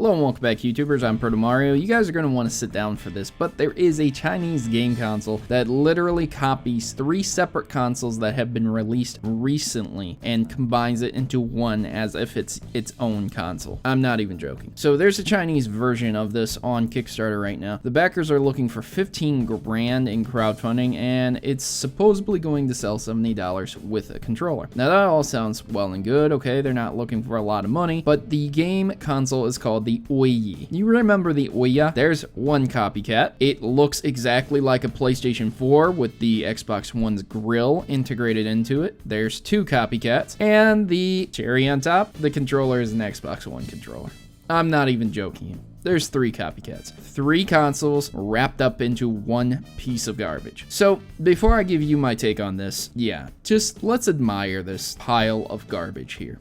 Hello and welcome back, YouTubers. I'm Protomario. You guys are going to want to sit down for this, but there is a Chinese game console that literally copies 3 separate consoles that have been released recently and combines it into one as if it's its own console. I'm not even joking. So there's a Chinese version of this on Kickstarter right now. The backers are looking for 15 grand in crowdfunding, and it's supposedly going to sell $70 with a controller. Now that all sounds well and good, okay? They're not looking for a lot of money, but the game console is called the Ouya. You remember the Ouya? There's one copycat. It looks exactly like a PlayStation 4 with the Xbox One's grill integrated into it. There's 2 copycats, and the cherry on top, the controller is an Xbox One controller. I'm not even joking. There's 3 copycats. 3 consoles wrapped up into one piece of garbage. So, before I give you my take on this, yeah, just let's admire this pile of garbage here.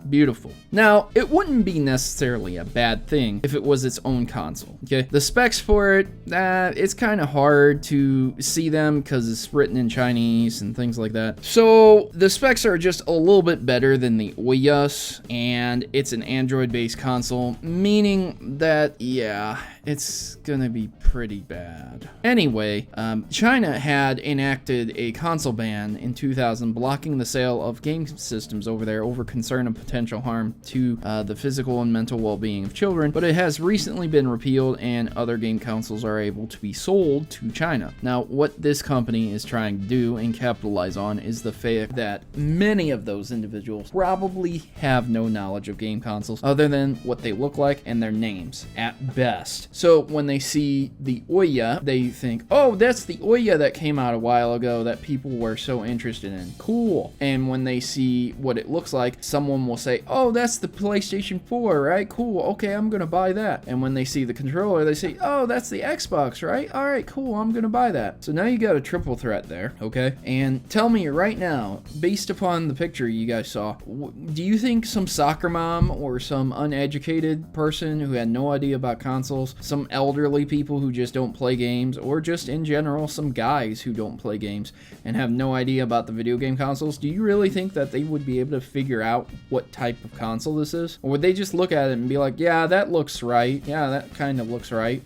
Beautiful. Now, it wouldn't be necessarily a bad thing if it was its own console, okay? The specs for it, it's kind of hard to see them because it's written in Chinese and things like that. So, the specs are just a little bit better than the Ouyas, and it's an Android-based console, meaning that yeah, it's gonna be pretty bad. Anyway, China had enacted a console ban in 2000, blocking the sale of game systems over there over concern of potential harm to the physical and mental well-being of children, but it has recently been repealed and other game consoles are able to be sold to China. Now, what this company is trying to do and capitalize on is the fact that many of those individuals probably have no knowledge of game consoles other than what they look like and their names at best. So when they see the Ouya, they think, oh, that's the Ouya that came out a while ago that people were so interested in. Cool. And when they see what it looks like, someone will say, oh, that's the PlayStation 4, right? Cool. Okay, I'm gonna buy that. And when they see the controller, they say, oh, that's the Xbox, right? All right, cool. I'm gonna buy that. So now you got a triple threat there, okay? And tell me right now, based upon the picture you guys saw, do you think some soccer mom or some uneducated person who had no idea about consoles, some elderly people who just don't play games, or just in general some guys who don't play games and have no idea about the video game consoles, do you really think that they would be able to figure out what type of console this is? Or would they just look at it and be like, yeah, that looks right, yeah, that kind of looks right,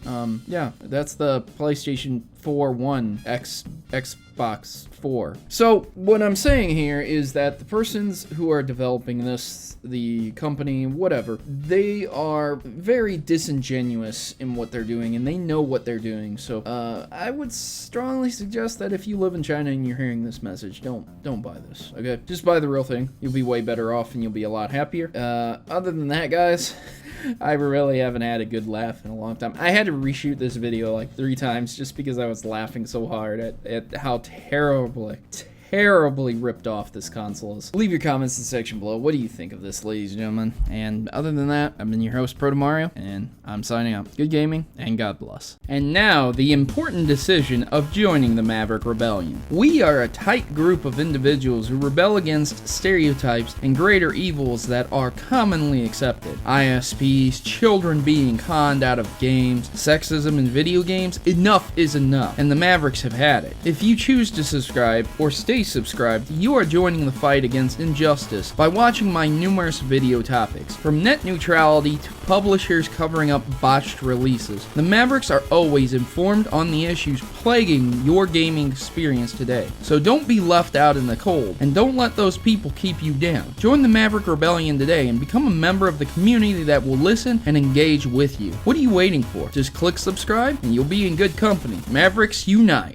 yeah, that's the PlayStation 4 One Xbox 4. So what I'm saying here is that the persons who are developing this, the company, whatever, they are very disingenuous in what they're doing and they know what they're doing. So I would strongly suggest that if you live in China and you're hearing this message, don't buy this, okay? Just buy the real thing. You'll be way better off and you'll be a lot happier. Other than that, guys, I really haven't had a good laugh in a long time. I had to reshoot this video like 3 times just because I was laughing so hard at how terribly ripped off this console is. Leave your comments in the section below. What do you think of this, ladies and gentlemen? And other than that, I've been your host, Protomario, and I'm signing out. Good gaming, and God bless. And now, the important decision of joining the Maverick Rebellion. We are a tight group of individuals who rebel against stereotypes and greater evils that are commonly accepted. ISPs, children being conned out of games, sexism in video games. Enough is enough, and the Mavericks have had it. If you choose to subscribe or stay subscribed, you are joining the fight against injustice by watching my numerous video topics, from net neutrality to publishers covering up botched releases. The Mavericks are always informed on the issues plaguing your gaming experience today, so don't be left out in the cold, and don't let those people keep you down. Join the Maverick Rebellion today and become a member of the community that will listen and engage with you. What are you waiting for? Just click subscribe and you'll be in good company. Mavericks unite!